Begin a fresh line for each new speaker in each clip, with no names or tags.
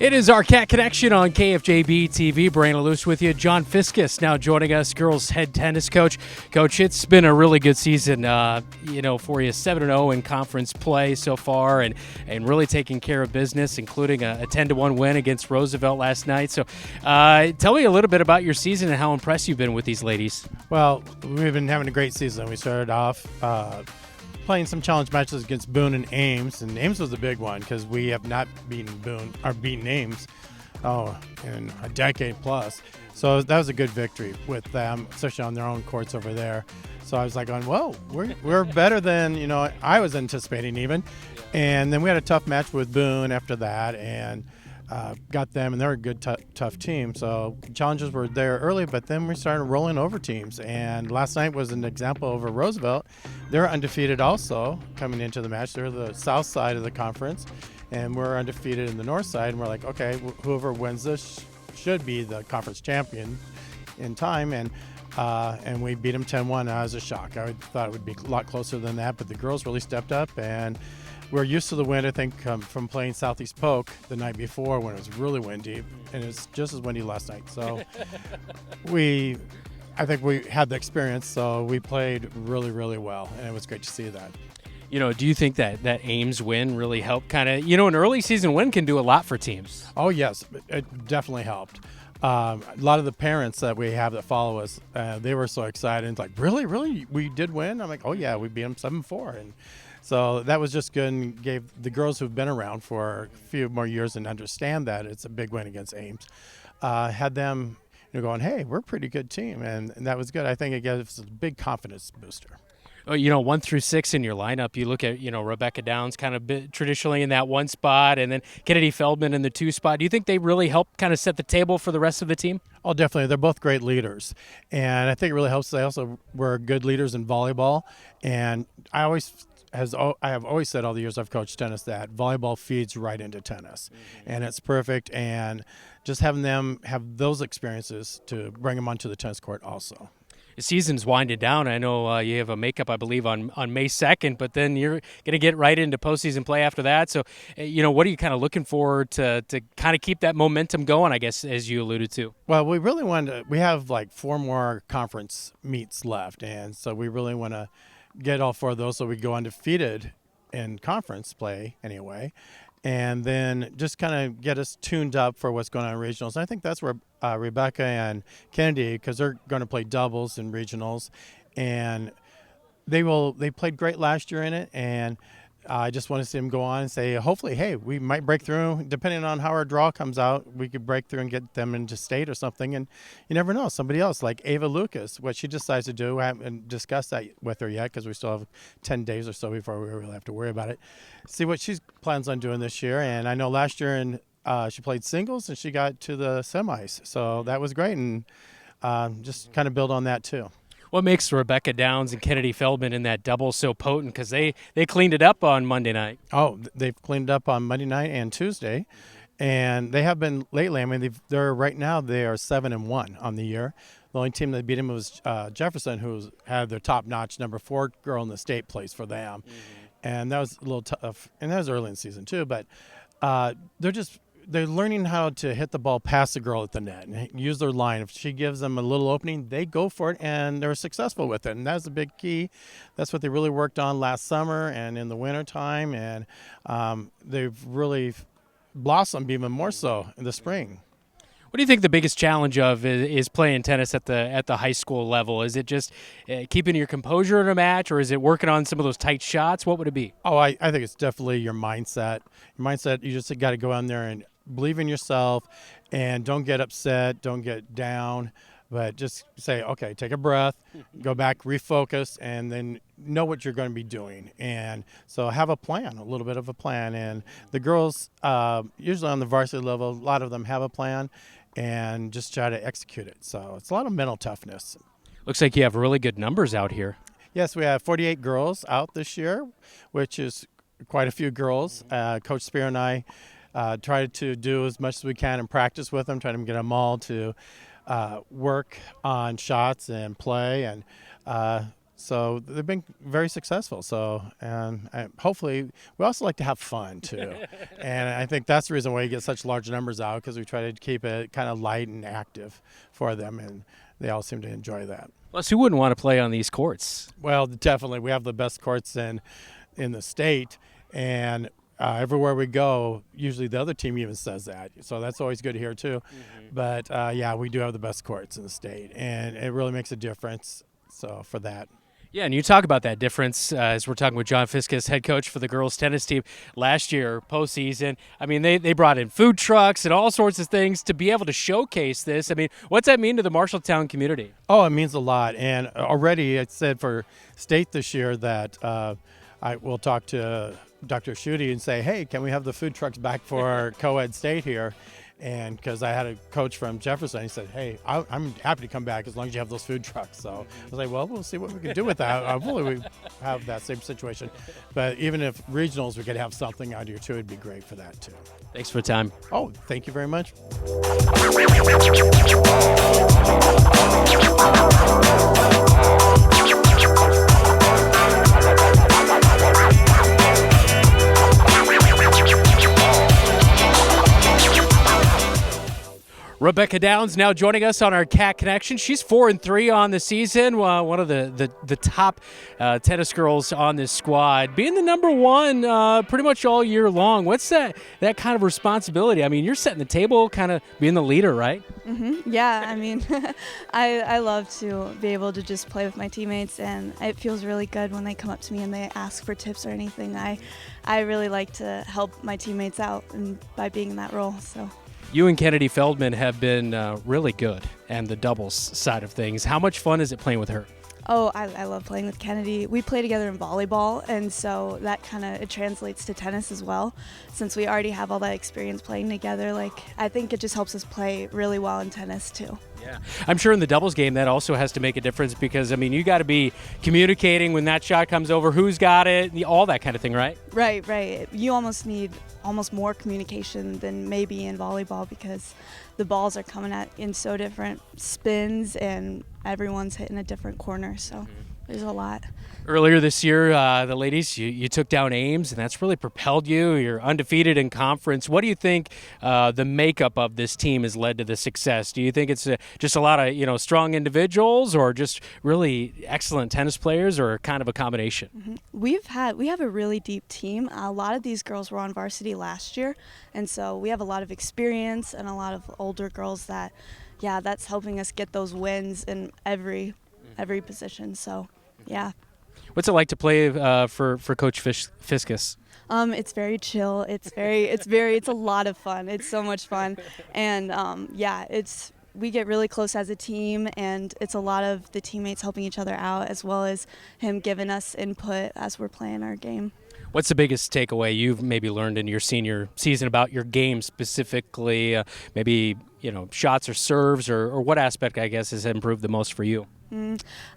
It is our Cat Connection on KFJB-TV. Brandon Luce with you. John Fiskus now joining us, girls head tennis coach. Coach, it's been a really good season, for you. 7-0 in conference play so far, and really taking care of business, including a 10-1 win against Roosevelt last night. So tell me a little bit about your season and how impressed you've been with these ladies.
Well, we've been having a great season. We started off playing some challenge matches against Boone and Ames, and Ames was a big one because we have not beaten Ames in a decade plus. So that was a good victory with them, especially on their own courts over there. So I was like, whoa, we're better than I was anticipating even. And then we had a tough match with Boone after that, and got them, and they're a good, tough team. So challenges were there early, but then we started rolling over teams. And last night was an example over Roosevelt. They're undefeated also coming into the match. They're the south side of the conference, and we're undefeated in the north side. And we're like, okay, whoever wins this should be the conference champion in time. And we beat them 10-1. That was a shock. I thought it would be a lot closer than that, but the girls really stepped up, and we're used to the wind, I think, from playing Southeast Polk the night before when it was really windy, and it was just as windy last night. So I think we had the experience, so we played really, really well, and it was great to see that.
Do you think that Ames win really helped kind of, an early season win can do a lot for teams?
Oh, yes, it definitely helped. A lot of the parents that we have that follow us, they were so excited. It's like, really? We did win? I'm like, oh, yeah, we beat them 7-4. And so that was just good, and gave the girls who've been around for a few more years and understand that it's a big win against Ames, had them going, hey, we're a pretty good team. And that was good. I think it gives a big confidence booster.
1 through 6 in your lineup, you look at, Rebecca Downs kind of traditionally in that one spot, and then Kennedy Feldman in the 2 spot. Do you think they really help kind of set the table for the rest of the team?
Oh, definitely. They're both great leaders. And I think it really helps. They also were good leaders in volleyball. And I have always said all the years I've coached tennis that volleyball feeds right into tennis. Mm-hmm. And it's perfect. And just having them have those experiences to bring them onto the tennis court also.
The season's winding down. I know you have a makeup, I believe, on May 2nd, but then you're going to get right into postseason play after that. So, what are you kind of looking for to kind of keep that momentum going, I guess, as you alluded to?
Well, we really want to – we have like 4 more conference meets left, and so we really want to get all 4 of those so we go undefeated in conference play anyway, and then just kind of get us tuned up for what's going on in regionals. And I think that's where Rebecca and Kennedy, because they're going to play doubles in regionals, and they played great last year in it, and I just want to see them go on and say, hopefully, hey, we might break through. Depending on how our draw comes out, we could break through and get them into state or something. And you never know. Somebody else, like Ava Lucas, what she decides to do, I haven't discussed that with her yet because we still have 10 days or so before we really have to worry about it. See what she plans on doing this year. And I know last year she played singles and she got to the semis. So that was great. And just kind of build on that too.
What makes Rebecca Downs and Kennedy Feldman in that double so potent? Because they cleaned it up on Monday night.
Oh, they've cleaned it up on Monday night and Tuesday, and they have been lately. I mean, they're right now they are 7-1 on the year. The only team that beat them was Jefferson, who had their top-notch number 4 girl in the state place for them, and that was a little tough. And that was early in the season too. But they're learning how to hit the ball past the girl at the net and use their line. If she gives them a little opening, they go for it, and they're successful with it. And that's a big key. That's what they really worked on last summer and in the wintertime, and they've really blossomed even more so in the spring.
What do you think the biggest challenge is playing tennis at the high school level? Is it just keeping your composure in a match, or is it working on some of those tight shots? What would it be?
Oh, I think it's definitely your mindset. You just got to go in there and believe in yourself, and don't get upset, don't get down, but just say, okay, take a breath, go back, refocus, and then know what you're going to be doing. And so have a plan, a little bit of a plan. And the girls, usually on the varsity level, a lot of them have a plan and just try to execute it. So it's a lot of mental toughness.
Looks like you have really good numbers out here.
Yes, we have 48 girls out this year, which is quite a few girls. Coach Spear and I try to do as much as we can in practice with them, try to get them all to work on shots and play. And So they've been very successful. So, and hopefully, we also like to have fun too. And I think that's the reason why you get such large numbers out, because we try to keep it kind of light and active for them, and they all seem to enjoy that.
Plus, who wouldn't want to play on these courts?
Well, definitely, we have the best courts in the state, and everywhere we go, usually the other team even says that. So that's always good to hear too. But yeah, we do have the best courts in the state, and it really makes a difference. So for that.
Yeah, and you talk about that difference as we're talking with John Fiskus, head coach for the girls tennis team. Last year, postseason, I mean, they brought in food trucks and all sorts of things to be able to showcase this. I mean, what's that mean to the Marshalltown community?
Oh, it means a lot. And already I said for state this year that I will talk to Dr. Schutte and say, hey, can we have the food trucks back for our co-ed state here? And because I had a coach from Jefferson, he said, hey, I'm happy to come back as long as you have those food trucks. So I was like, well, we'll see what we can do with that. Hopefully we have that same situation. But even if regionals, we could have something out here too, it'd be great for that too.
Thanks for the time.
Oh, thank you very much.
Rebecca Downs now joining us on our Cat Connection. She's 4-3 on the season, one of the top tennis girls on this squad, being the number one pretty much all year long. What's that kind of responsibility? I mean, you're setting the table, kind of being the leader, right?
Mm-hmm. Yeah, I mean, I love to be able to just play with my teammates, and it feels really good when they come up to me and they ask for tips or anything. I really like to help my teammates out and by being in that role. So.
You and Kennedy Feldman have been really good and the doubles side of things. How much fun is it playing with her?
Oh, I love playing with Kennedy. We play together in volleyball, and so that kind of it translates to tennis as well. Since we already have all that experience playing together, I think it just helps us play really well in tennis too.
Yeah, I'm sure in the doubles game that also has to make a difference because, I mean, you got to be communicating when that shot comes over, who's got it, all that kind of thing, right?
Right. You almost need more communication than maybe in volleyball because the balls are coming in so different spins and everyone's hitting a different corner, so there's a lot.
Earlier this year, the ladies, you took down Ames, and that's really propelled you. You're undefeated in conference. What do you think the makeup of this team has led to the success? Do you think it's just a lot of strong individuals, or just really excellent tennis players, or kind of a combination?
Mm-hmm. We have a really deep team. A lot of these girls were on varsity last year, and so we have a lot of experience and a lot of older girls that's helping us get those wins in every position. So, yeah.
What's it like to play for Coach Fiskus?
It's very chill. It's a lot of fun. It's so much fun, and we get really close as a team, and it's a lot of the teammates helping each other out as well as him giving us input as we're playing our game.
What's the biggest takeaway you've maybe learned in your senior season about your game specifically? Maybe shots or serves, or what aspect I guess has improved the most for you?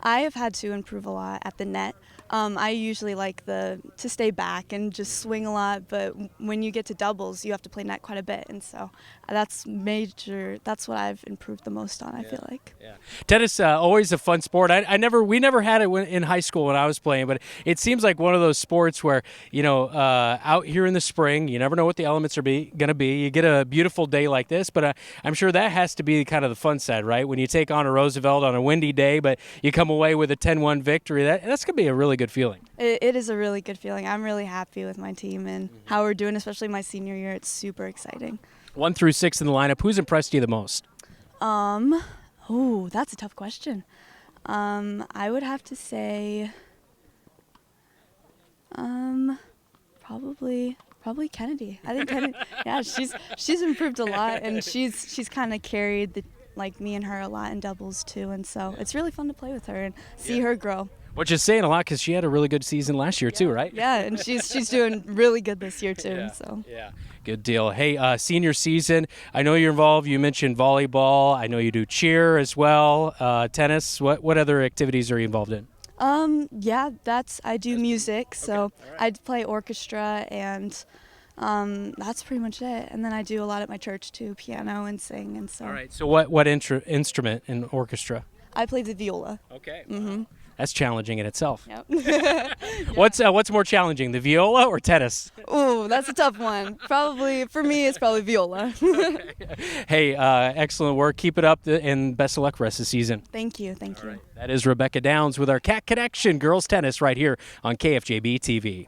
I have had to improve a lot at the net. I usually like to stay back and just swing a lot, but when you get to doubles, you have to play net quite a bit, and so that's major. That's what I've improved the most on. I feel like.
Yeah. Tennis always a fun sport. We never had it in high school when I was playing, but it seems like one of those sports where out here in the spring, you never know what the elements are going to be. You get a beautiful day like this, but I'm sure that has to be kind of the fun side, right? When you take on a Roosevelt on a windy day, but you come away with a 10-1 victory. That's going to be a really good feeling.
It is a really good feeling. I'm really happy with my team and how we're doing, especially my senior year. It's super exciting.
1 through 6 in the lineup. Who's impressed you the most?
That's a tough question. I would have to say, probably Kennedy. I think Kennedy. Yeah, she's improved a lot, and she's kind of carried me and her a lot in doubles too, and so it's really fun to play with her and see her grow.
Which is saying a lot because she had a really good season last year too, right?
Yeah, and she's doing really good this year too.
Yeah, good deal. Hey, senior season, I know you're involved. You mentioned volleyball. I know you do cheer as well, tennis. What other activities are you involved in?
I do music, so I play orchestra, and that's pretty much it. And then I do a lot at my church too, piano and sing, and so.
All right. So what instrument in orchestra?
I play the viola.
Okay.
Mm-hmm.
That's challenging in itself.
Yep.
What's more challenging, the viola or tennis?
Ooh, that's a tough one. Probably for me, it's probably viola.
Hey, excellent work. Keep it up, and best of luck for the rest of the season.
Thank you. Thank you.
That is Rebecca Downs with our Cat Connection girls tennis right here on KFJB TV.